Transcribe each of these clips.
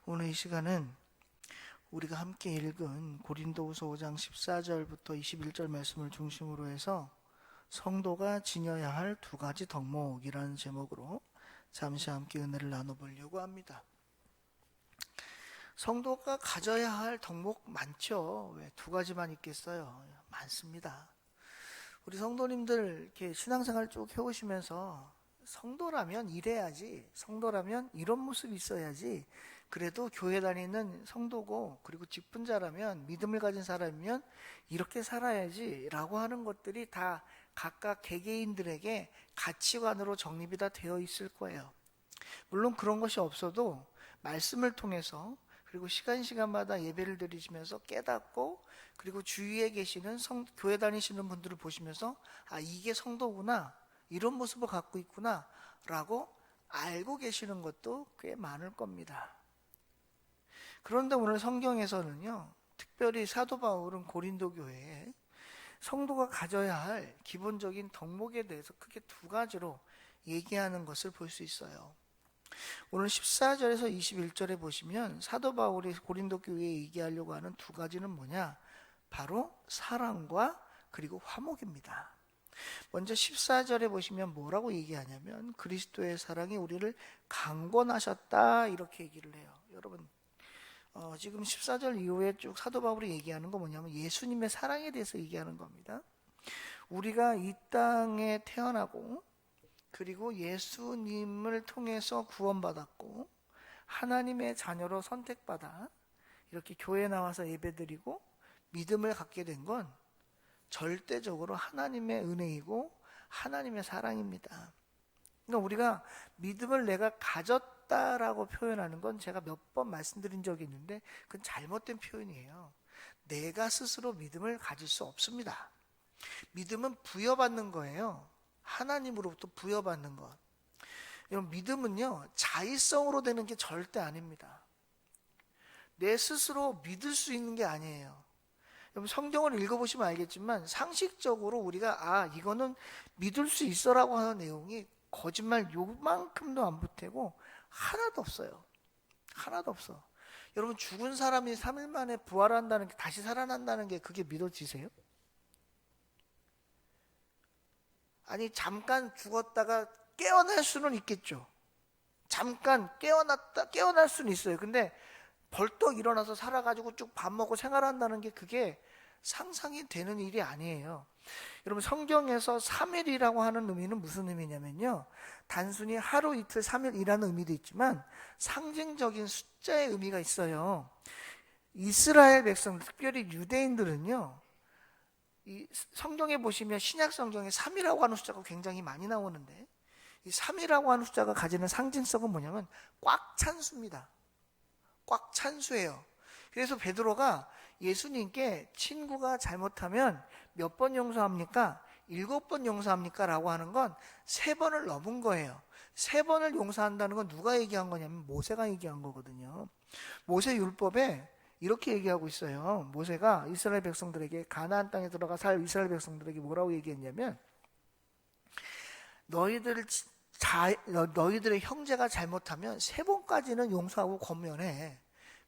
오늘 이 시간은 우리가 함께 읽은 고린도후서 5장 14절부터 21절 말씀을 중심으로 해서 성도가 지녀야 할 두 가지 덕목이라는 제목으로 잠시 함께 은혜를 나눠보려고 합니다. 성도가 가져야 할 덕목 많죠. 왜 두 가지만 있겠어요? 많습니다. 우리 성도님들 이렇게 신앙생활 쭉 해오시면서 성도라면 이래야지, 성도라면 이런 모습이 있어야지, 그래도 교회 다니는 성도고 그리고 직분자라면, 믿음을 가진 사람이면 이렇게 살아야지 라고 하는 것들이 다 각각 개개인들에게 가치관으로 정립이 다 되어 있을 거예요. 물론 그런 것이 없어도 말씀을 통해서, 그리고 시간마다 예배를 드리시면서 깨닫고, 그리고 주위에 계시는 교회 다니시는 분들을 보시면서 아, 이게 성도구나, 이런 모습을 갖고 있구나 라고 알고 계시는 것도 꽤 많을 겁니다. 그런데 오늘 성경에서는요, 특별히 사도 바울은 고린도 교회에 성도가 가져야 할 기본적인 덕목에 대해서 크게 두 가지로 얘기하는 것을 볼 수 있어요. 오늘 14절에서 21절에 보시면 사도 바울이 고린도 교회에 얘기하려고 하는 두 가지는 뭐냐? 바로 사랑과 그리고 화목입니다. 먼저 14절에 보시면 뭐라고 얘기하냐면 그리스도의 사랑이 우리를 강권하셨다, 이렇게 얘기를 해요. 여러분, 지금 14절 이후에 쭉 사도 바울이 얘기하는 건 뭐냐면 예수님의 사랑에 대해서 얘기하는 겁니다. 우리가 이 땅에 태어나고, 그리고 예수님을 통해서 구원받았고, 하나님의 자녀로 선택받아 이렇게 교회에 나와서 예배드리고 믿음을 갖게 된 건 절대적으로 하나님의 은혜이고 하나님의 사랑입니다. 그러니까 우리가 믿음을 내가 가졌다라고 표현하는 건 제가 몇 번 말씀드린 적이 있는데 그건 잘못된 표현이에요. 내가 스스로 믿음을 가질 수 없습니다. 믿음은 부여받는 거예요. 하나님으로부터 부여받는 것. 여러분, 믿음은요, 자의성으로 되는 게 절대 아닙니다. 내 스스로 믿을 수 있는 게 아니에요. 여러분, 성경을 읽어보시면 알겠지만 상식적으로 우리가 이거는 믿을 수 있어라고 하는 내용이 거짓말 요만큼도 안 보태고 하나도 없어요. 하나도 없어. 여러분, 죽은 사람이 3일 만에 부활한다는 게, 다시 살아난다는 게 그게 믿어지세요? 아니, 잠깐 죽었다가 깨어날 수는 있겠죠. 잠깐 깨어날 수는 있어요. 근데 벌떡 일어나서 살아가지고 쭉 밥 먹고 생활한다는 게 그게 상상이 되는 일이 아니에요. 여러분, 성경에서 3일이라고 하는 의미는 무슨 의미냐면요, 단순히 하루 이틀 3일이라는 의미도 있지만 상징적인 숫자의 의미가 있어요. 이스라엘 백성, 특별히 유대인들은요, 이 성경에 보시면 신약 성경에 3이라고 하는 숫자가 굉장히 많이 나오는데, 이 3이라고 하는 숫자가 가지는 상징성은 뭐냐면 꽉 찬 수입니다. 꽉 찬 수예요. 그래서 베드로가 예수님께 친구가 잘못하면 몇 번 용서합니까? 7번 용서합니까? 라고 하는 건 3번을 넘은 거예요. 3번을 용서한다는 건 누가 얘기한 거냐면 모세가 얘기한 거거든요. 모세 율법에 이렇게 얘기하고 있어요. 모세가 이스라엘 백성들에게, 가나안 땅에 들어가 살 이스라엘 백성들에게 뭐라고 얘기했냐면, 너희들의 형제가 잘못하면 3번까지는 용서하고 권면해.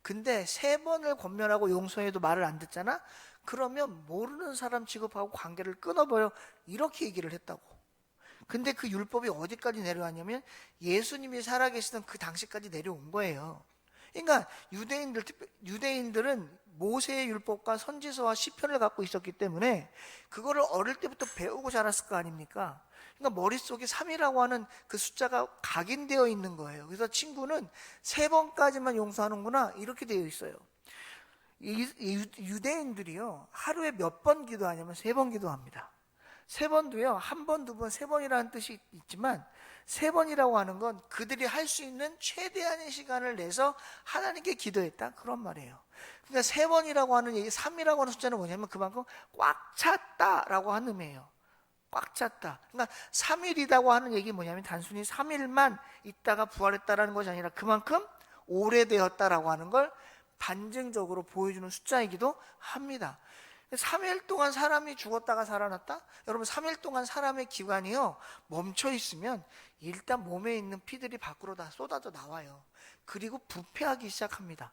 근데 3번을 권면하고 용서해도 말을 안 듣잖아? 그러면 모르는 사람 취급하고 관계를 끊어버려. 이렇게 얘기를 했다고. 근데 그 율법이 어디까지 내려왔냐면 예수님이 살아계시던 그 당시까지 내려온 거예요. 그러니까 유대인들은 모세의 율법과 선지서와 시편을 갖고 있었기 때문에 그거를 어릴 때부터 배우고 자랐을 거 아닙니까? 그러니까 머릿속에 3이라고 하는 그 숫자가 각인되어 있는 거예요. 그래서 친구는 3번까지만 용서하는구나, 이렇게 되어 있어요. 유대인들이요, 하루에 몇 번 기도하냐면 3번 기도합니다. 3번도요, 1번, 2번, 3번이라는 뜻이 있지만 3번이라고 하는 건 그들이 할 수 있는 최대한의 시간을 내서 하나님께 기도했다, 그런 말이에요. 그러니까 3번이라고 하는 얘기, 3이라고 하는 숫자는 뭐냐면 그만큼 꽉 찼다라고 하는 의미예요. 꽉 찼다. 그러니까 3일이라고 하는 얘기 뭐냐면 단순히 3일만 있다가 부활했다라는 것이 아니라 그만큼 오래되었다라고 하는 걸 반증적으로 보여주는 숫자이기도 합니다. 3일 동안 사람이 죽었다가 살아났다? 여러분 3일 동안 사람의 기관이요 멈춰 있으면 일단 몸에 있는 피들이 밖으로 다 쏟아져 나와요. 그리고 부패하기 시작합니다.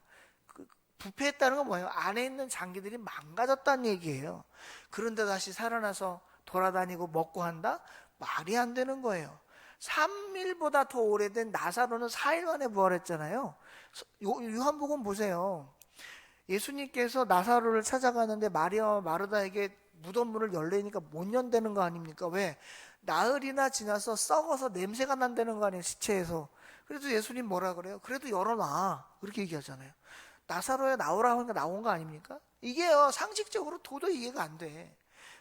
부패했다는 건 뭐예요? 안에 있는 장기들이 망가졌다는 얘기예요. 그런데 다시 살아나서 돌아다니고 먹고 한다? 말이 안 되는 거예요. 3일보다 더 오래된 나사로는 4일 만에 부활했잖아요. 요한복음 보세요. 예수님께서 나사로를 찾아가는데 마리아와 마르다에게 무덤 문을 열래니까 못 연다는 거 아닙니까? 왜? 나흘이나 지나서 썩어서 냄새가 난다는 거 아니에요, 시체에서. 그래도 예수님 뭐라 그래요? 그래도 열어놔. 그렇게 얘기하잖아요. 나사로야 나오라 하니까 나온 거 아닙니까? 이게요 상식적으로 도저히 이해가 안 돼.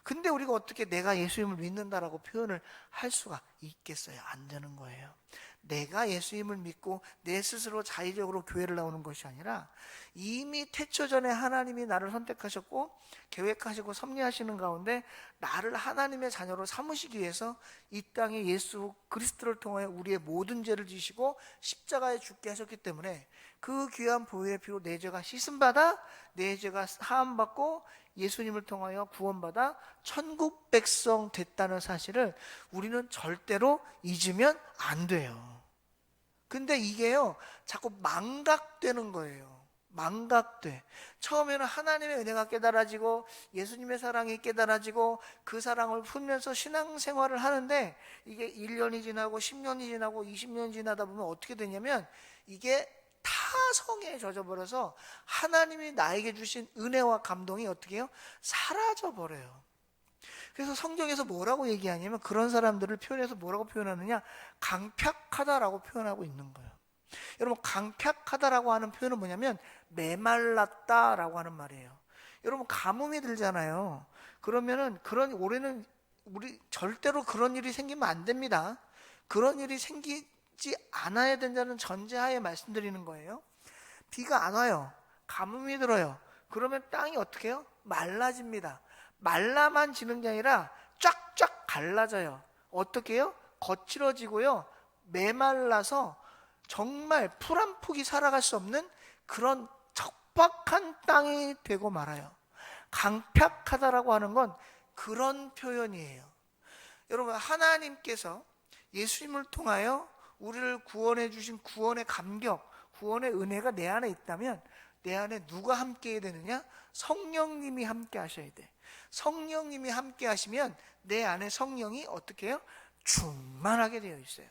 근데 우리가 어떻게 내가 예수님을 믿는다라고 표현을 할 수가 있겠어요? 안 되는 거예요. 내가 예수님을 믿고 내 스스로 자의적으로 교회를 나오는 것이 아니라 이미 태초 전에 하나님이 나를 선택하셨고 계획하시고 섭리하시는 가운데 나를 하나님의 자녀로 삼으시기 위해서 이 땅에 예수 그리스도를 통하여 우리의 모든 죄를 지시고 십자가에 죽게 하셨기 때문에 그 귀한 보혈의 피로 내 죄가 씻음받아 내 죄가 사함받고 예수님을 통하여 구원받아 천국 백성 됐다는 사실을 우리는 절대로 잊으면 안 돼요. 근데 이게요 자꾸 망각되는 거예요. 망각돼. 처음에는 하나님의 은혜가 깨달아지고 예수님의 사랑이 깨달아지고 그 사랑을 풀면서 신앙생활을 하는데 이게 1년이 지나고 10년이 지나고 20년이 지나다 보면 어떻게 되냐면 이게 타성에 젖어버려서 하나님이 나에게 주신 은혜와 감동이 어떻게 해요? 사라져버려요. 그래서 성경에서 뭐라고 얘기하냐면 그런 사람들을 표현해서 뭐라고 표현하느냐? 강팍하다라고 표현하고 있는 거예요. 여러분 강팍하다라고 하는 표현은 뭐냐면 메말랐다라고 하는 말이에요. 여러분 가뭄이 들잖아요. 그러면은 그런 올해는 우리 절대로 그런 일이 생기면 안 됩니다. 그런 일이 생기지 않아야 된다는 전제하에 말씀드리는 거예요. 비가 안 와요. 가뭄이 들어요. 그러면 땅이 어떻게 해요? 말라집니다. 말라만 지는 게 아니라 쫙쫙 갈라져요. 어떻게 해요? 거칠어지고요. 메말라서 정말 풀 한 폭이 살아갈 수 없는 그런 척박한 땅이 되고 말아요. 강팍하다라고 하는 건 그런 표현이에요. 여러분 하나님께서 예수님을 통하여 우리를 구원해 주신 구원의 감격, 구원의 은혜가 내 안에 있다면 내 안에 누가 함께 해야 되느냐? 성령님이 함께 하셔야 돼. 성령님이 함께 하시면 내 안에 성령이 어떻게 해요? 충만하게 되어 있어요.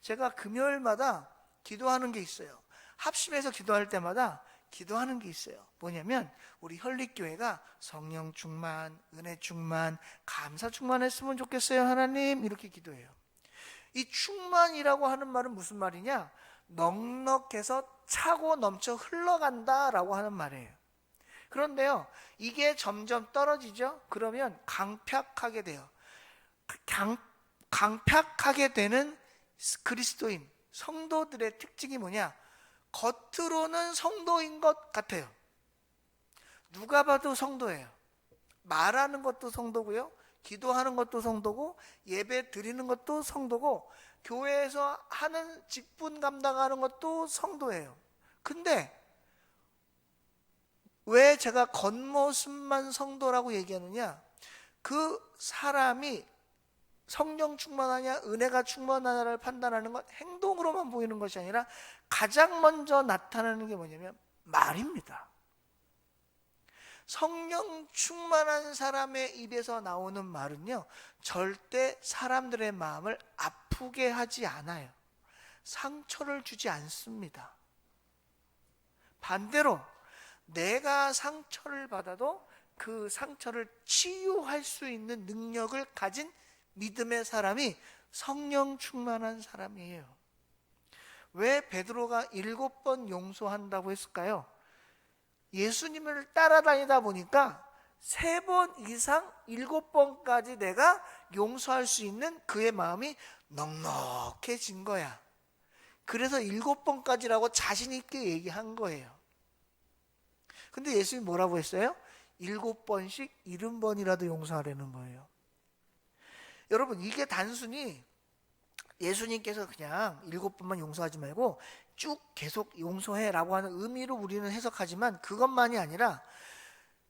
제가 금요일마다 기도하는 게 있어요. 합심해서 기도할 때마다 기도하는 게 있어요. 뭐냐면 우리 혈릭교회가 성령 충만, 은혜 충만, 감사 충만했으면 좋겠어요 하나님, 이렇게 기도해요. 이 충만이라고 하는 말은 무슨 말이냐? 넉넉해서 차고 넘쳐 흘러간다라고 하는 말이에요. 그런데요 이게 점점 떨어지죠. 그러면 강팍하게 돼요. 강팍하게 되는 그리스도인 성도들의 특징이 뭐냐? 겉으로는 성도인 것 같아요. 누가 봐도 성도예요. 말하는 것도 성도고요, 기도하는 것도 성도고, 예배 드리는 것도 성도고, 교회에서 하는 직분 감당하는 것도 성도예요. 근데 왜 제가 겉모습만 성도라고 얘기하느냐? 그 사람이 성령 충만하냐 은혜가 충만하냐를 판단하는 건 행동으로만 보이는 것이 아니라 가장 먼저 나타나는 게 뭐냐면 말입니다. 성령 충만한 사람의 입에서 나오는 말은요 절대 사람들의 마음을 아프게 하지 않아요. 상처를 주지 않습니다. 반대로 내가 상처를 받아도 그 상처를 치유할 수 있는 능력을 가진 믿음의 사람이 성령 충만한 사람이에요. 왜 베드로가 7번 용서한다고 했을까요? 예수님을 따라다니다 보니까 3번 이상 7번까지 내가 용서할 수 있는 그의 마음이 넉넉해진 거야. 그래서 7번까지라고 자신 있게 얘기한 거예요. 근데 예수님이 뭐라고 했어요? 7번씩 70번이라도 용서하라는 거예요. 여러분 이게 단순히 예수님께서 그냥 7번만 용서하지 말고 쭉 계속 용서해라고 하는 의미로 우리는 해석하지만 그것만이 아니라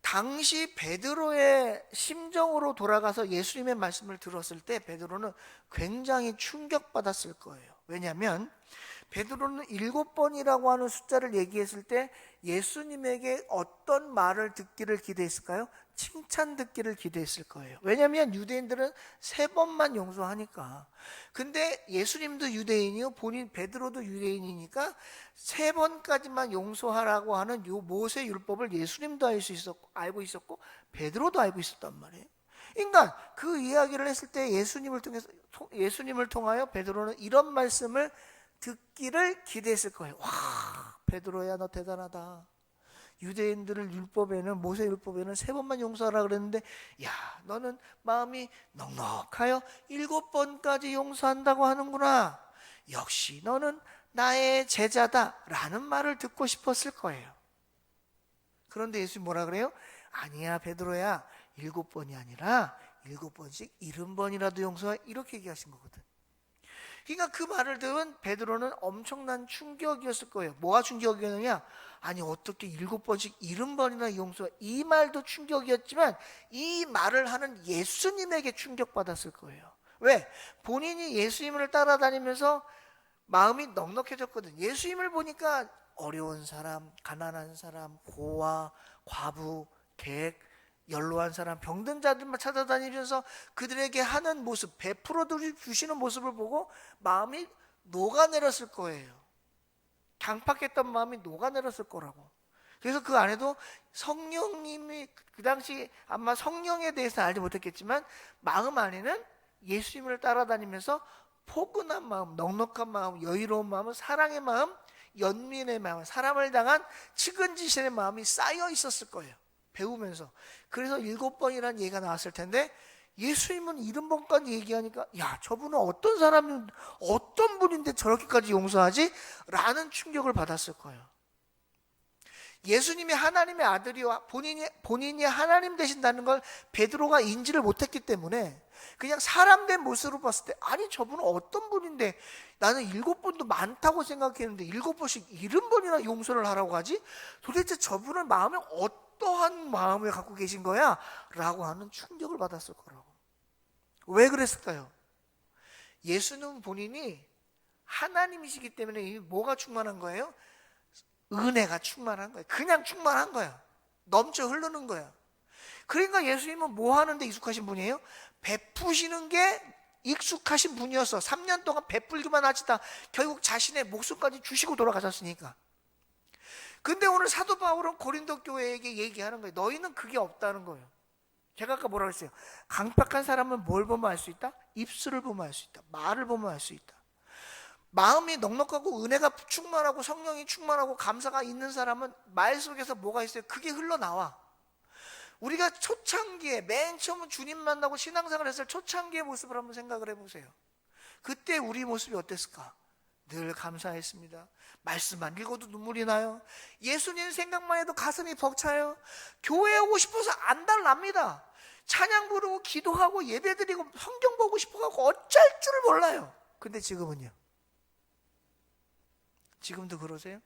당시 베드로의 심정으로 돌아가서 예수님의 말씀을 들었을 때 베드로는 굉장히 충격받았을 거예요. 왜냐하면 베드로는 7번이라고 하는 숫자를 얘기했을 때 예수님에게 어떤 말을 듣기를 기대했을까요? 칭찬 듣기를 기대했을 거예요. 왜냐하면 유대인들은 3번만 용서하니까. 근데 예수님도 유대인이요, 본인 베드로도 유대인이니까 3번까지만 용서하라고 하는 요 모세 율법을 예수님도 알고 있었고 베드로도 알고 있었단 말이에요. 그러니까 그 이야기를 했을 때 예수님을 통하여 베드로는 이런 말씀을 듣기를 기대했을 거예요. 와, 베드로야, 너 대단하다. 유대인들을 모세 율법에는 3번만 용서하라 그랬는데, 야, 너는 마음이 넉넉하여 7번까지 용서한다고 하는구나. 역시 너는 나의 제자다 라는 말을 듣고 싶었을 거예요. 그런데 예수님 뭐라 그래요? 아니야, 베드로야, 7번이 아니라 7번씩 70번이라도 용서해, 이렇게 얘기하신 거거든. 그러니까 그 말을 들은 베드로는 엄청난 충격이었을 거예요. 뭐가 충격이었느냐? 아니, 어떻게 7번씩 70번이나 용서, 이 말도 충격이었지만 이 말을 하는 예수님에게 충격받았을 거예요. 왜? 본인이 예수님을 따라다니면서 마음이 넉넉해졌거든. 예수님을 보니까 어려운 사람, 가난한 사람, 고아, 과부, 객, 연로한 사람, 병든 자들만 찾아다니면서 그들에게 하는 모습, 베풀어 주시는 모습을 보고 마음이 녹아내렸을 거예요. 강팍했던 마음이 녹아내렸을 거라고. 그래서 그 안에도 성령님이, 그 당시 아마 성령에 대해서 알지 못했겠지만 마음 안에는 예수님을 따라다니면서 포근한 마음, 넉넉한 마음, 여유로운 마음, 사랑의 마음, 연민의 마음, 사람을 향한 측은지심의 마음이 쌓여 있었을 거예요. 배우면서. 그래서 7번이라는 얘기가 나왔을 텐데 예수님은 70번까지 얘기하니까, 야, 저분은 어떤 사람이, 어떤 분인데 저렇게까지 용서하지? 라는 충격을 받았을 거예요. 예수님이 하나님의 아들이와 본인이 하나님 되신다는 걸 베드로가 인지를 못했기 때문에 그냥 사람 된 모습으로 봤을 때, 아니, 저분은 어떤 분인데 나는 7번도 많다고 생각했는데 7번씩 70번이나 용서를 하라고 하지? 도대체 저분은 마음에 어떠한 마음을 갖고 계신 거야? 라고 하는 충격을 받았을 거라고. 왜 그랬을까요? 예수는 본인이 하나님이시기 때문에 뭐가 충만한 거예요? 은혜가 충만한 거예요. 그냥 충만한 거야. 넘쳐 흐르는 거야. 그러니까 예수님은 뭐 하는데 익숙하신 분이에요? 베푸시는 게 익숙하신 분이었어. 3년 동안 베풀기만 하시다 결국 자신의 목숨까지 주시고 돌아가셨으니까. 근데 오늘 사도 바울은 고린도 교회에게 얘기하는 거예요. 너희는 그게 없다는 거예요. 제가 아까 뭐라고 했어요? 강팍한 사람은 뭘 보면 알 수 있다? 입술을 보면 알 수 있다. 말을 보면 알 수 있다. 마음이 넉넉하고 은혜가 충만하고 성령이 충만하고 감사가 있는 사람은 말 속에서 뭐가 있어요? 그게 흘러나와. 우리가 초창기에 맨 처음 주님 만나고 신앙생활 했을 초창기의 모습을 한번 생각을 해보세요. 그때 우리 모습이 어땠을까? 늘 감사했습니다. 말씀만 읽어도 눈물이 나요. 예수님 생각만 해도 가슴이 벅차요. 교회에 오고 싶어서 안달납니다. 찬양 부르고 기도하고 예배드리고 성경 보고 싶어갖고 어쩔 줄 몰라요. 근데 지금은요? 지금도 그러세요?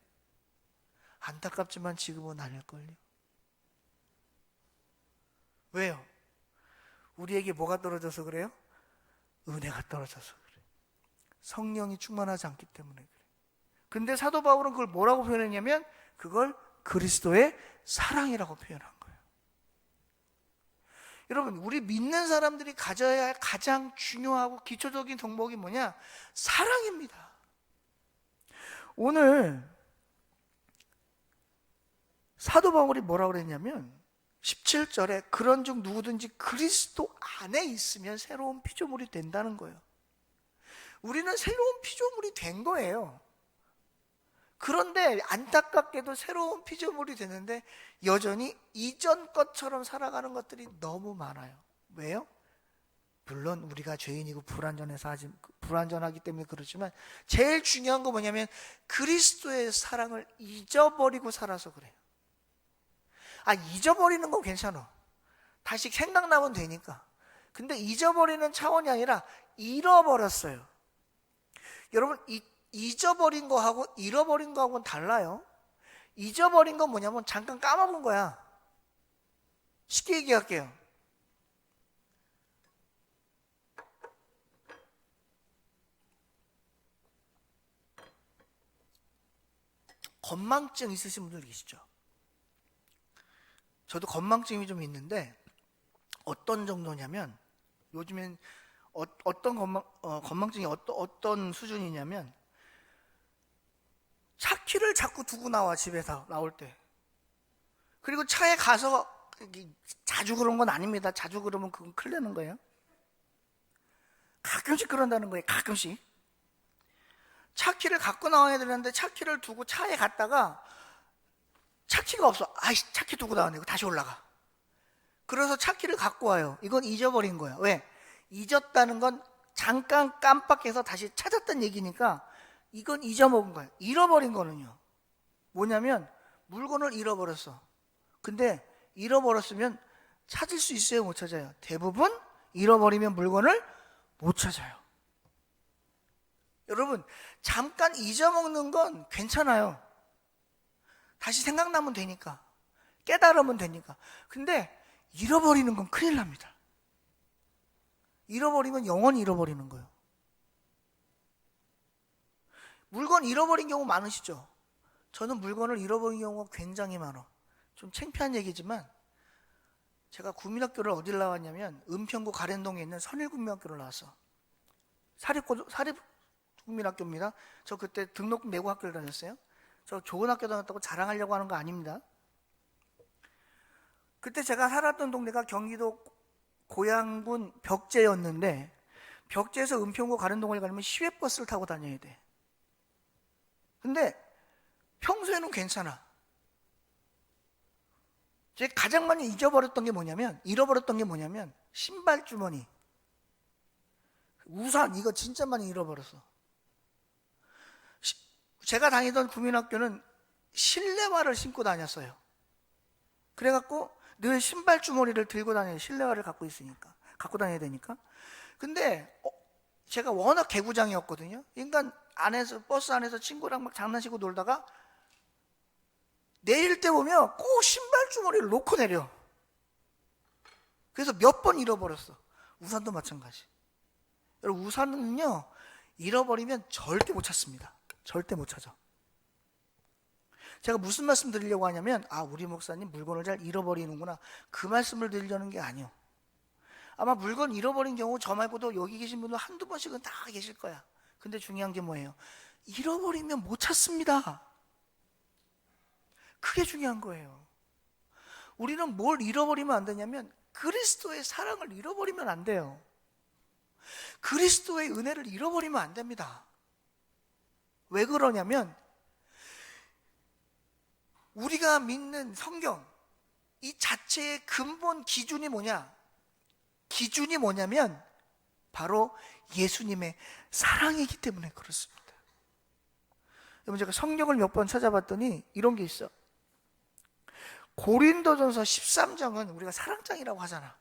안타깝지만 지금은 아닐걸요. 왜요? 우리에게 뭐가 떨어져서 그래요? 은혜가 떨어져서 그래요. 성령이 충만하지 않기 때문에 그래요. 근데 사도 바울은 그걸 뭐라고 표현했냐면 그걸 그리스도의 사랑이라고 표현한 거예요. 여러분, 우리 믿는 사람들이 가져야 할 가장 중요하고 기초적인 덕목이 뭐냐? 사랑입니다. 오늘 사도 바울이 뭐라고 그랬냐면 17절에 그런즉 누구든지 그리스도 안에 있으면 새로운 피조물이 된다는 거예요. 우리는 새로운 피조물이 된 거예요. 그런데 안타깝게도 새로운 피조물이 되는데 여전히 이전 것처럼 살아가는 것들이 너무 많아요. 왜요? 물론 우리가 죄인이고 불완전하기 때문에 그렇지만 제일 중요한 거 뭐냐면 그리스도의 사랑을 잊어버리고 살아서 그래요. 잊어버리는 건 괜찮아. 다시 생각나면 되니까. 근데 잊어버리는 차원이 아니라 잃어버렸어요. 여러분, 잊어버린 거하고 잃어버린 거하고는 달라요. 잊어버린 건 뭐냐면 잠깐 까먹은 거야. 쉽게 얘기할게요. 건망증 있으신 분들 계시죠? 저도 건망증이 좀 있는데 어떤 정도냐면 요즘엔 어떤 건망증이 어떤 수준이냐면 차 키를 자꾸 두고 나와 집에서 나올 때. 그리고 차에 가서 자주 그런 건 아닙니다. 자주 그러면 그건 큰일 나는 거예요. 가끔씩 그런다는 거예요. 가끔씩. 차 키를 갖고 나와야 되는데 차 키를 두고 차에 갔다가 차 키가 없어. 아이씨, 차 키 두고 나왔네. 다시 올라가. 그래서 차 키를 갖고 와요. 이건 잊어버린 거야. 왜? 잊었다는 건 잠깐 깜빡해서 다시 찾았다는 얘기니까 이건 잊어먹은 거야. 잃어버린 거는요. 뭐냐면 물건을 잃어버렸어. 근데 잃어버렸으면 찾을 수 있어요? 못 찾아요? 대부분 잃어버리면 물건을 못 찾아요. 여러분, 잠깐 잊어먹는 건 괜찮아요. 다시 생각나면 되니까. 깨달으면 되니까. 근데 잃어버리는 건 큰일 납니다. 잃어버리면 영원히 잃어버리는 거예요. 물건 잃어버린 경우 많으시죠? 저는 물건을 잃어버린 경우가 굉장히 많아. 좀 창피한 얘기지만 제가 국민학교를 어딜 나왔냐면 은평구 가랜동에 있는 선일국민학교를 나왔어. 사립국민학교입니다. 저 그때 등록금 내고 학교를 다녔어요. 저 좋은 학교 다녔다고 자랑하려고 하는 거 아닙니다. 그때 제가 살았던 동네가 경기도 고양군 벽제였는데 벽제에서 은평구 가랜동을 가려면 시외버스를 타고 다녀야 돼. 근데 평소에는 괜찮아. 제가 가장 많이 잃어버렸던 게 뭐냐면 신발 주머니, 우산, 이거 진짜 많이 잃어버렸어. 제가 다니던 국민학교는 실내화를 신고 다녔어요. 그래갖고 늘 신발 주머니를 들고 다녀요. 실내화를 갖고 다녀야 되니까. 근데 제가 워낙 개구장이었거든요. 인간 버스 안에서 친구랑 막 장난치고 놀다가 내릴 때 보면 꼭 신발 주머니를 놓고 내려. 그래서 몇 번 잃어버렸어. 우산도 마찬가지. 여러분, 우산은요, 잃어버리면 절대 못 찾습니다. 절대 못 찾아. 제가 무슨 말씀 드리려고 하냐면, 우리 목사님 물건을 잘 잃어버리는구나, 그 말씀을 드리려는 게 아니에요. 아마 물건 잃어버린 경우 저 말고도 여기 계신 분들 한두 번씩은 다 계실 거야. 근데 중요한 게 뭐예요? 잃어버리면 못 찾습니다. 그게 중요한 거예요. 우리는 뭘 잃어버리면 안 되냐면 그리스도의 사랑을 잃어버리면 안 돼요. 그리스도의 은혜를 잃어버리면 안 됩니다. 왜 그러냐면 우리가 믿는 성경 이 자체의 근본 기준이 뭐냐? 기준이 뭐냐면 바로 예수님의 사랑이기 때문에 그렇습니다. 여러분, 제가 성경을 몇 번 찾아봤더니 이런 게 있어. 고린도전서 13장은 우리가 사랑장이라고 하잖아.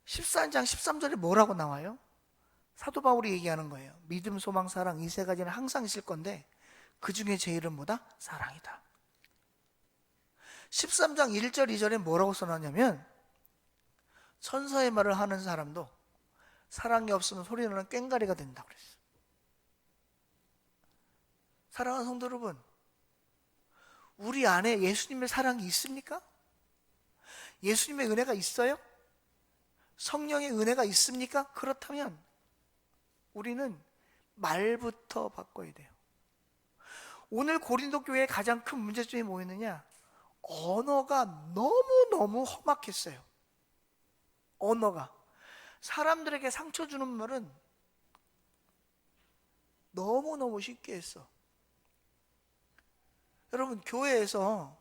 14장 13절에 뭐라고 나와요? 사도 바울이 얘기하는 거예요. 믿음, 소망, 사랑 이 세 가지는 항상 있을 건데 그 중에 제일은 뭐다? 사랑이다. 13장 1절 2절에 뭐라고 써놨냐면 천사의 말을 하는 사람도 사랑이 없으면 소리나는 꽹과리가 된다고 그랬어요. 사랑하는 성도 여러분, 우리 안에 예수님의 사랑이 있습니까? 예수님의 은혜가 있어요? 성령의 은혜가 있습니까? 그렇다면 우리는 말부터 바꿔야 돼요. 오늘 고린도 교회의 가장 큰 문제점이 뭐였느냐? 언어가 너무너무 험악했어요. 언어가. 사람들에게 상처 주는 말은 너무너무 쉽게 했어. 여러분, 교회가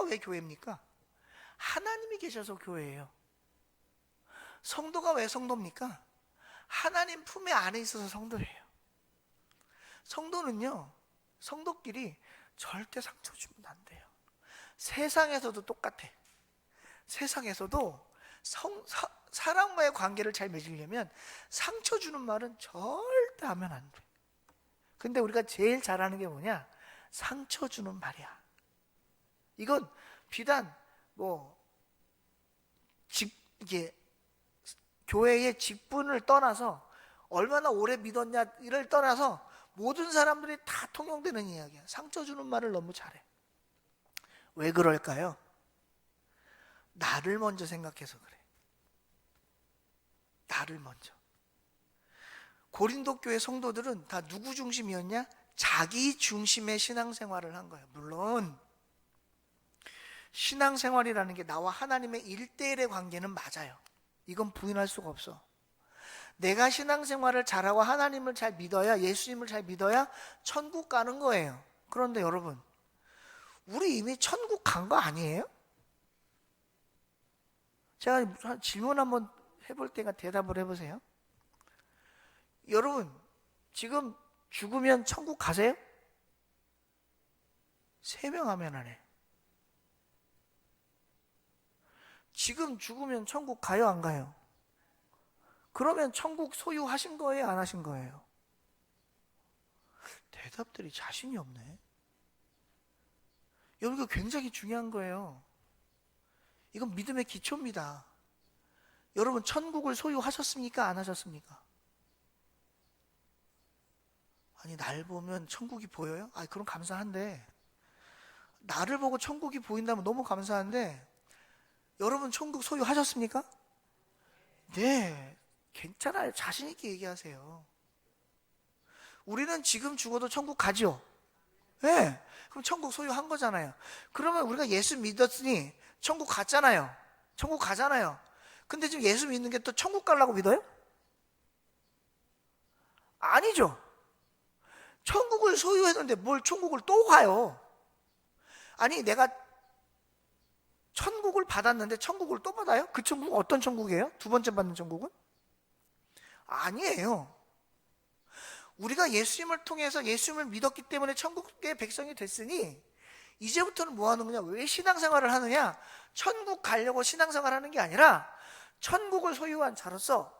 왜 교회입니까? 하나님이 계셔서 교회예요. 성도가 왜 성도입니까? 하나님 품에 안에 있어서 성도예요. 성도끼리 절대 상처 주면 안 돼요. 세상에서도 똑같아. 세상에서도 사람과의 관계를 잘 맺으려면 상처 주는 말은 절대 하면 안 돼. 근데 우리가 제일 잘하는 게 뭐냐? 상처 주는 말이야. 이건 비단 뭐 이게 교회의 직분을 떠나서 얼마나 오래 믿었냐를 떠나서 모든 사람들이 다 통용되는 이야기야. 상처 주는 말을 너무 잘해. 왜 그럴까요? 나를 먼저 생각해서 그래. 나를 먼저. 고린도 교회 성도들은 다 누구 중심이었냐? 자기 중심의 신앙생활을 한 거예요. 물론 신앙생활이라는 게 나와 하나님의 1대1의 관계는 맞아요. 이건 부인할 수가 없어. 내가 신앙생활을 잘하고 하나님을 잘 믿어야, 예수님을 잘 믿어야 천국 가는 거예요. 그런데 여러분, 우리 이미 천국 간 거 아니에요? 제가 질문 한번 해볼 때가 대답을 해보세요. 여러분, 지금 죽으면 천국 가세요? 3명 하면 안 해. 지금 죽으면 천국 가요, 안 가요? 그러면 천국 소유하신 거예요, 안 하신 거예요? 대답들이 자신이 없네. 여러분, 이거 굉장히 중요한 거예요. 이건 믿음의 기초입니다. 여러분, 천국을 소유하셨습니까, 안 하셨습니까? 아니, 날 보면 천국이 보여요? 아, 그럼 감사한데, 나를 보고 천국이 보인다면 너무 감사한데, 여러분 천국 소유하셨습니까? 네, 괜찮아요. 자신 있게 얘기하세요. 우리는 지금 죽어도 천국 가죠? 네, 그럼 천국 소유한 거잖아요. 그러면 우리가 예수 믿었으니 천국 갔잖아요. 천국 가잖아요. 근데 지금 예수 믿는 게 또 천국 가려고 믿어요? 아니죠. 천국을 소유했는데 뭘 천국을 또 가요? 아니, 내가 천국을 받았는데 천국을 또 받아요? 그 천국은 어떤 천국이에요? 두 번째 받는 천국은? 아니에요. 우리가 예수님을 통해서 예수님을 믿었기 때문에 천국의 백성이 됐으니 이제부터는 뭐 하는 거냐? 왜 신앙생활을 하느냐? 천국 가려고 신앙생활을 하는 게 아니라 천국을 소유한 자로서,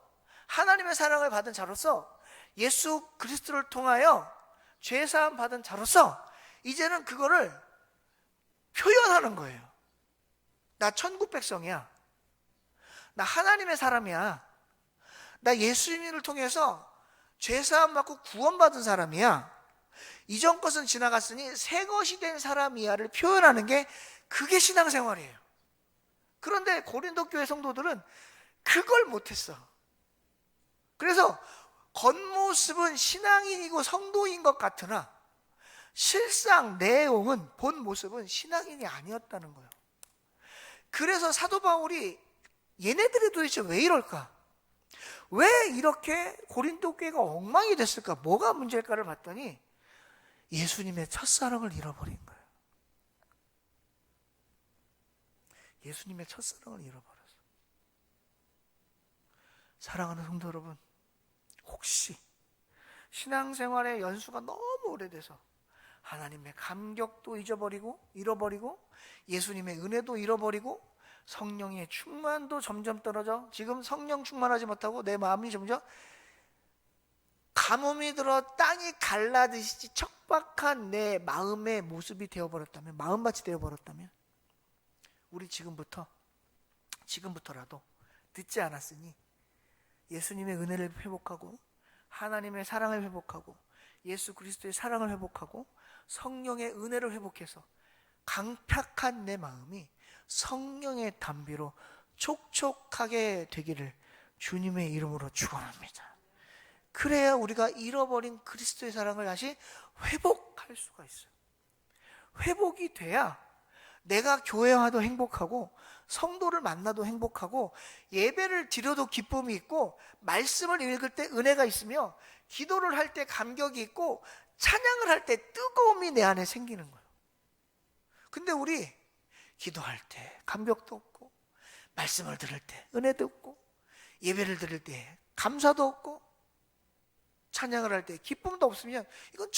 하나님의 사랑을 받은 자로서, 예수 그리스도를 통하여 죄사함 받은 자로서 이제는 그거를 표현하는 거예요. 나 천국 백성이야. 나 하나님의 사람이야. 나 예수님을 통해서 죄사함 받고 구원받은 사람이야. 이전 것은 지나갔으니 새 것이 된 사람이야를 표현하는 게, 그게 신앙생활이에요. 그런데 고린도 교회 성도들은 그걸 못했어. 그래서 겉모습은 신앙인이고 성도인 것 같으나 실상 내용은, 본 모습은 신앙인이 아니었다는 거예요. 그래서 사도 바울이 얘네들이 도대체 왜 이럴까? 왜 이렇게 고린도 교회가 엉망이 됐을까? 뭐가 문제일까를 봤더니 예수님의 첫사랑을 잃어버린 거예요. 예수님의 첫사랑을 잃어버렸어. 사랑하는 성도 여러분, 혹시 신앙생활의 연수가 너무 오래돼서 하나님의 감격도 잃어버리고 예수님의 은혜도 잃어버리고 성령의 충만도 점점 떨어져, 지금 성령 충만하지 못하고 내 마음이 점점 가뭄이 들어 땅이 갈라듯이 척박한 내 마음의 모습이 되어버렸다면, 마음밭이 되어버렸다면, 우리 지금부터라도 늦지 않았으니 예수님의 은혜를 회복하고 하나님의 사랑을 회복하고 예수 그리스도의 사랑을 회복하고 성령의 은혜를 회복해서 강팍한 내 마음이 성령의 담비로 촉촉하게 되기를 주님의 이름으로 축원합니다. 그래야 우리가 잃어버린 그리스도의 사랑을 다시 회복할 수가 있어요. 회복이 돼야 내가 교회 와도 행복하고 성도를 만나도 행복하고 예배를 드려도 기쁨이 있고 말씀을 읽을 때 은혜가 있으며 기도를 할 때 감격이 있고 찬양을 할 때 뜨거움이 내 안에 생기는 거예요. 근데 우리 기도할 때 감격도 없고 말씀을 들을 때 은혜도 없고 예배를 드릴 때 감사도 없고 찬양을 할 때 기쁨도 없으면 이건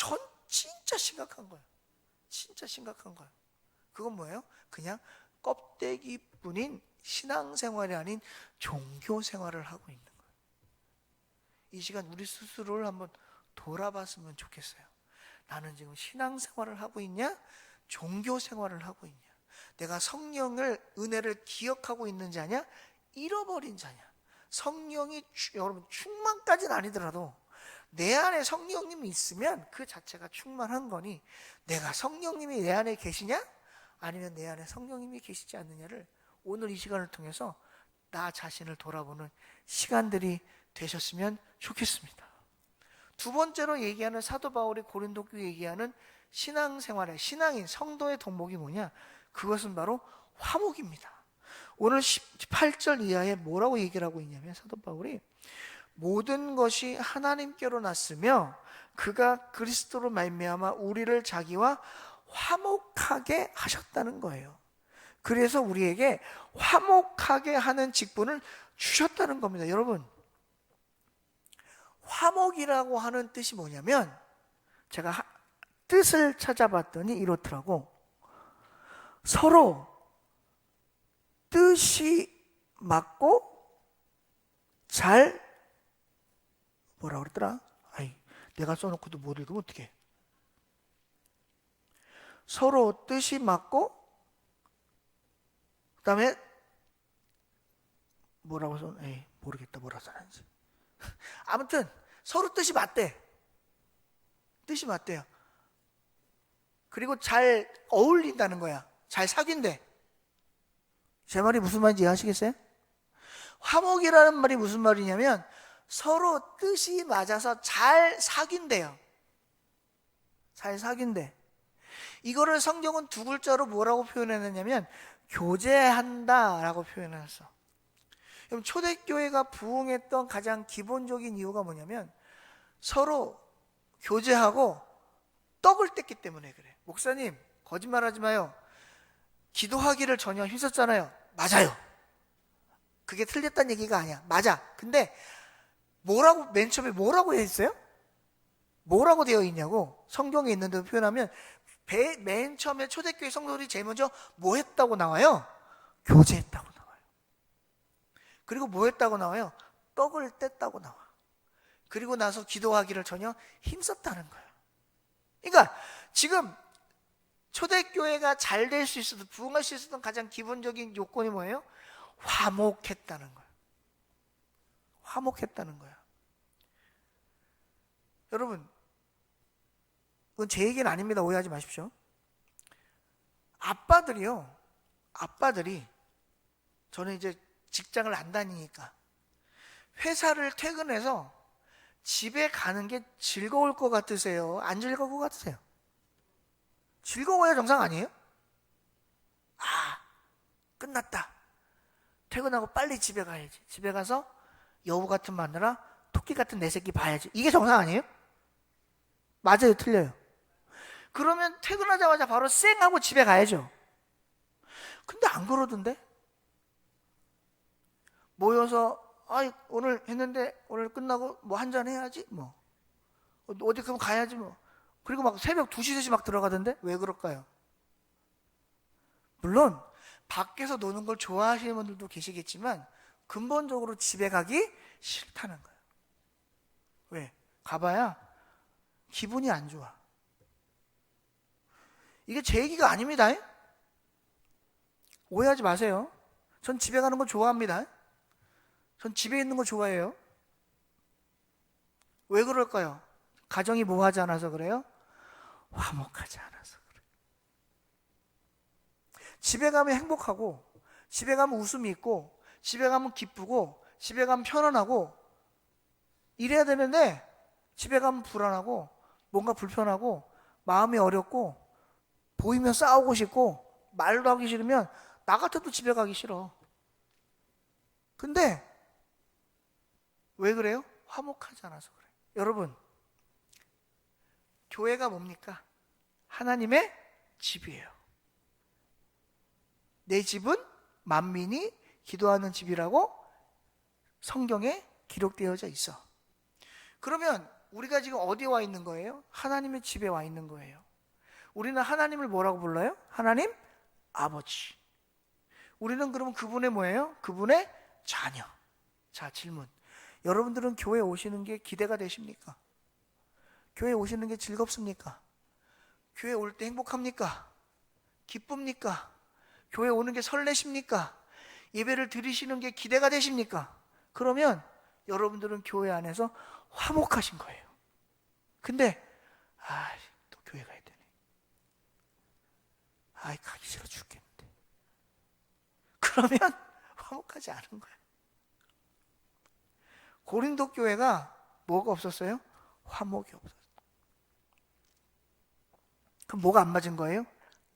진짜 심각한 거예요. 진짜 심각한 거예요. 그건 뭐예요? 그냥 껍데기뿐인 신앙생활이 아닌 종교생활을 하고 있는 거예요. 이 시간 우리 스스로를 한번 돌아봤으면 좋겠어요. 나는 지금 신앙생활을 하고 있냐? 종교생활을 하고 있냐? 내가 성령을, 은혜를 기억하고 있는 자냐, 잃어버린 자냐. 성령이 여러분 충만까지는 아니더라도 내 안에 성령님이 있으면 그 자체가 충만한 거니, 내가 성령님이 내 안에 계시냐 아니면 내 안에 성령님이 계시지 않느냐를 오늘 이 시간을 통해서 나 자신을 돌아보는 시간들이 되셨으면 좋겠습니다. 두 번째로 얘기하는, 사도 바울이 고린도 교회 얘기하는 신앙생활의, 신앙인 성도의 덕목이 뭐냐, 그것은 바로 화목입니다. 오늘 18절 이하에 뭐라고 얘기를 하고 있냐면, 사도 바울이 모든 것이 하나님께로 났으며 그가 그리스도로 말미암아 우리를 자기와 화목하게 하셨다는 거예요. 그래서 우리에게 화목하게 하는 직분을 주셨다는 겁니다. 여러분, 화목이라고 하는 뜻이 뭐냐면, 제가 뜻을 찾아봤더니 이렇더라고. 서로 뜻이 맞고 잘, 뭐라 그러더라? 아이, 내가 써놓고도 못 읽으면 어떡해. 서로 뜻이 맞고, 그 다음에 뭐라고 써? 에이, 모르겠다, 뭐라 써놨는지. 아무튼 서로 뜻이 맞대. 뜻이 맞대요. 그리고 잘 어울린다는 거야. 잘 사귄대. 제 말이 무슨 말인지 이해하시겠어요? 화목이라는 말이 무슨 말이냐면 서로 뜻이 맞아서 잘 사귄대요. 잘 사귄대. 이거를 성경은 두 글자로 뭐라고 표현해놨냐면 교제한다 라고 표현했어. 그럼 초대교회가 부흥했던 가장 기본적인 이유가 뭐냐면 서로 교제하고 떡을 뗐기 때문에 그래. 목사님, 거짓말하지 마요. 기도하기를 전혀 힘썼잖아요. 맞아요. 그게 틀렸다는 얘기가 아니야. 맞아. 근데 뭐라고, 맨 처음에 뭐라고 했어요? 뭐라고 되어 있냐고 성경에 있는 대로 표현하면, 맨 처음에 초대교회 성도들이 제일 먼저 뭐 했다고 나와요? 교제했다고 나와요. 그리고 뭐 했다고 나와요? 떡을 뗐다고 나와. 그리고 나서 기도하기를 전혀 힘썼다는 거예요. 그러니까 지금 초대교회가 잘 될 수 있었던, 부흥할 수 있었던 가장 기본적인 요건이 뭐예요? 화목했다는 거예요. 화목했다는 거예요. 여러분, 그건 제 얘기는 아닙니다. 오해하지 마십시오. 아빠들이 저는 이제 직장을 안 다니니까 회사를 퇴근해서 집에 가는 게 즐거울 것 같으세요? 안 즐거울 것 같으세요? 즐거워야 정상 아니에요? 아, 끝났다. 퇴근하고 빨리 집에 가야지. 집에 가서 여우 같은 마누라, 토끼 같은 내 새끼 봐야지. 이게 정상 아니에요? 맞아요, 틀려요? 그러면 퇴근하자마자 바로 쌩 하고 집에 가야죠. 근데 안 그러던데? 모여서 오늘 했는데 오늘 끝나고 뭐 한잔 해야지 뭐. 어디 그럼 가야지 뭐. 그리고 막 새벽 2시, 3시 막 들어가던데? 왜 그럴까요? 물론 밖에서 노는 걸 좋아하시는 분들도 계시겠지만 근본적으로 집에 가기 싫다는 거예요. 왜? 가봐야 기분이 안 좋아. 이게 제 얘기가 아닙니다. 오해하지 마세요. 전 집에 가는 거 좋아합니다. 전 집에 있는 거 좋아해요. 왜 그럴까요? 가정이 뭐하지 않아서 그래요? 화목하지 않아서 그래요. 집에 가면 행복하고, 집에 가면 웃음이 있고, 집에 가면 기쁘고, 집에 가면 편안하고 이래야 되는데 집에 가면 불안하고 뭔가 불편하고 마음이 어렵고 보이면 싸우고 싶고 말도 하기 싫으면 나 같아도 집에 가기 싫어. 근데 왜 그래요? 화목하지 않아서 그래요. 여러분, 교회가 뭡니까? 하나님의 집이에요. 내 집은 만민이 기도하는 집이라고 성경에 기록되어져 있어. 그러면 우리가 지금 어디에 와 있는 거예요? 하나님의 집에 와 있는 거예요. 우리는 하나님을 뭐라고 불러요? 하나님 아버지. 우리는 그러면 그분의 뭐예요? 그분의 자녀. 자, 질문. 여러분들은 교회 오시는 게 기대가 되십니까? 교회 오시는 게 즐겁습니까? 교회 올 때 행복합니까? 기쁩니까? 교회 오는 게 설레십니까? 예배를 드리시는 게 기대가 되십니까? 그러면 여러분들은 교회 안에서 화목하신 거예요. 근데 또 교회 가야 되네. 가기 싫어 죽겠는데. 그러면 화목하지 않은 거예요. 고린도 교회가 뭐가 없었어요? 화목이 없었어요. 그럼 뭐가 안 맞은 거예요?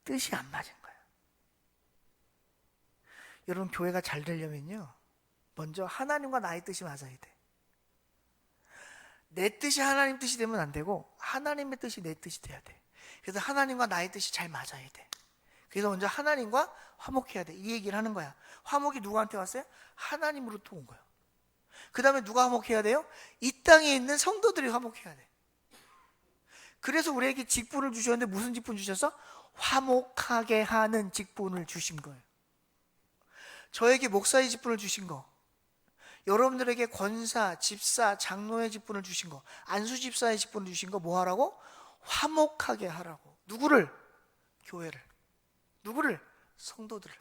뜻이 안 맞은 거예요. 여러분, 교회가 잘 되려면요, 먼저 하나님과 나의 뜻이 맞아야 돼. 내 뜻이 하나님 뜻이 되면 안 되고 하나님의 뜻이 내 뜻이 돼야 돼. 그래서 하나님과 나의 뜻이 잘 맞아야 돼. 그래서 먼저 하나님과 화목해야 돼. 이 얘기를 하는 거야. 화목이 누구한테 왔어요? 하나님으로부터 온 거예요. 그 다음에 누가 화목해야 돼요? 이 땅에 있는 성도들이 화목해야 돼. 그래서 우리에게 직분을 주셨는데 무슨 직분 주셨어? 화목하게 하는 직분을 주신 거예요. 저에게 목사의 직분을 주신 거, 여러분들에게 권사, 집사, 장로의 직분을 주신 거, 안수 집사의 직분을 주신 거 뭐 하라고? 화목하게 하라고. 누구를? 교회를. 누구를? 성도들을.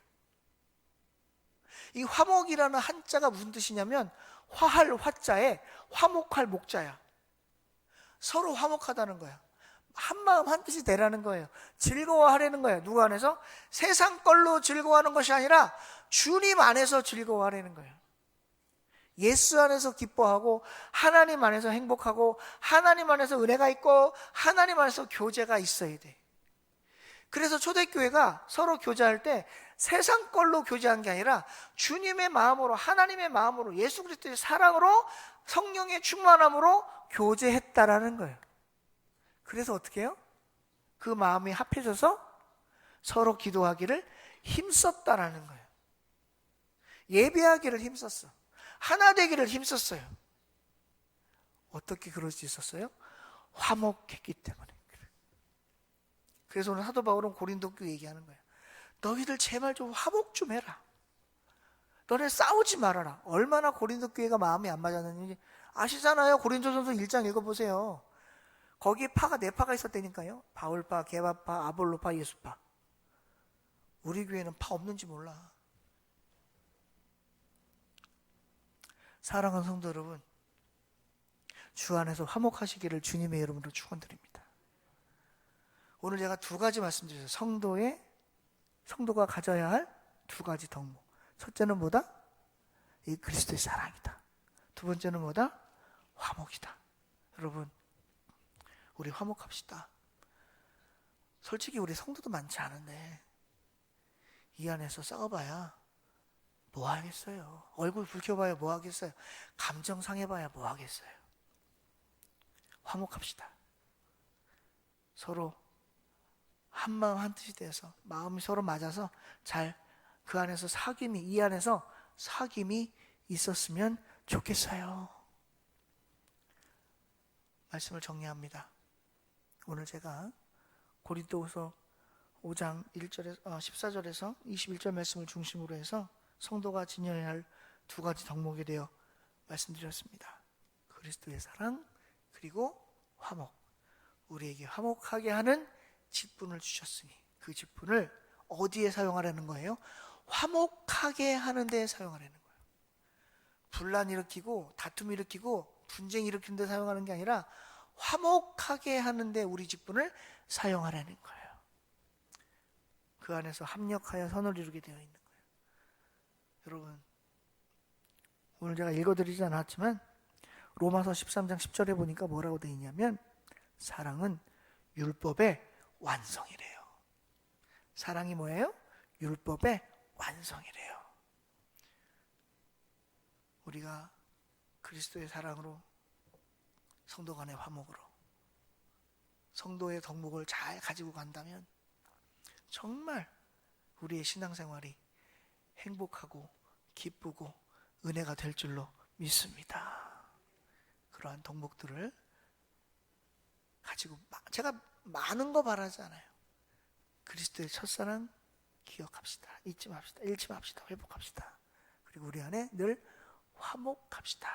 이 화목이라는 한자가 무슨 뜻이냐면 화할 화자에 화목할 목자야. 서로 화목하다는 거야. 한마음 한뜻이 되라는 거예요. 즐거워하라는 거예요. 누구 안에서? 세상 걸로 즐거워하는 것이 아니라 주님 안에서 즐거워하라는 거예요. 예수 안에서 기뻐하고 하나님 안에서 행복하고 하나님 안에서 은혜가 있고 하나님 안에서 교제가 있어야 돼. 그래서 초대교회가 서로 교제할 때 세상 걸로 교제한 게 아니라 주님의 마음으로, 하나님의 마음으로, 예수 그리스도의 사랑으로, 성령의 충만함으로 교제했다라는 거예요. 그래서 어떻게 해요? 그 마음이 합해져서 서로 기도하기를 힘썼다라는 거예요. 예배하기를 힘썼어. 하나 되기를 힘썼어요. 어떻게 그럴 수 있었어요? 화목했기 때문에. 그래서 오늘 사도 바울은 고린도 교회 얘기하는 거예요. 너희들 제발 좀 화목 좀 해라. 너네 싸우지 말아라. 얼마나 고린도 교회가 마음이 안 맞았는지 아시잖아요. 고린도전서 1장 읽어보세요. 거기에 파가 4파가 있었다니까요. 바울파, 게바파, 아볼로파, 예수파. 우리 교회는 파 없는지 몰라. 사랑하는 성도 여러분, 주 안에서 화목하시기를 주님의 이름으로 축원드립니다. 오늘 제가 2가지 말씀드렸어요. 성도가 가져야 할 2가지 덕목. 첫째는 뭐다? 이 그리스도의 사랑이다. 2번째는 뭐다? 화목이다. 여러분, 우리 화목합시다. 솔직히 우리 성도도 많지 않은데 이 안에서 싸워봐야 뭐 하겠어요? 얼굴 붉혀봐야 뭐 하겠어요? 감정 상해봐야 뭐 하겠어요? 화목합시다. 서로 한마음 한뜻이 돼서 마음이 서로 맞아서 잘 그 안에서 이 안에서 사귐이 있었으면 좋겠어요. 말씀을 정리합니다. 오늘 제가 고린도후서 5장 14절에서 21절 말씀을 중심으로 해서 성도가 지녀야 할 2가지 덕목에 대해 말씀드렸습니다. 그리스도의 사랑 그리고 화목. 우리에게 화목하게 하는 직분을 주셨으니 그 직분을 어디에 사용하라는 거예요? 화목하게 하는 데에 사용하라는 거예요. 분란 일으키고 다툼 일으키고 분쟁 일으키는 데 사용하는 게 아니라 화목하게 하는 데 우리 직분을 사용하라는 거예요. 그 안에서 합력하여 선을 이루게 되어 있는 거예요. 여러분, 오늘 제가 읽어드리지 않았지만 로마서 13장 10절에 보니까 뭐라고 되어 있냐면 사랑은 율법의 완성이래요. 사랑이 뭐예요? 율법의 완성이래요. 우리가 그리스도의 사랑으로 성도 간의 화목으로 성도의 덕목을 잘 가지고 간다면 정말 우리의 신앙생활이 행복하고 기쁘고 은혜가 될 줄로 믿습니다. 그러한 덕목들을 가지고 제가 많은 거 바라지 않아요. 그리스도의 첫사랑 기억합시다. 잊지 맙시다. 잃지 맙시다. 회복합시다. 그리고 우리 안에 늘 화목합시다.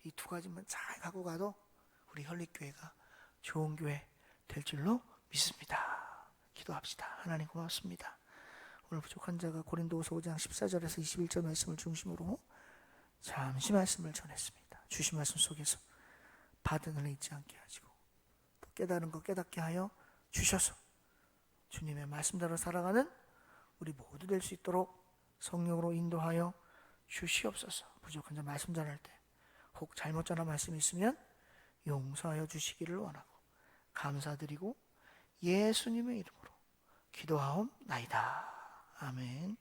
이 2가지만 잘 갖고 가도 우리 혈립교회가 좋은 교회 될 줄로 믿습니다. 기도합시다. 하나님 고맙습니다. 오늘 부족한 자가 고린도후서 5장 14절에서 21절 말씀을 중심으로 잠시 말씀을 전했습니다. 주신 말씀 속에서 받은 은혜 잊지 않게 하시고 또 깨달은 것 깨닫게 하여 주셔서 주님의 말씀대로 살아가는 우리 모두 될 수 있도록 성령으로 인도하여 주시옵소서. 부족한 자 말씀 전할 때 혹 잘못 전한 말씀이 있으면 용서하여 주시기를 원하고 감사드리고 예수님의 이름으로 기도하옵나이다. 아멘.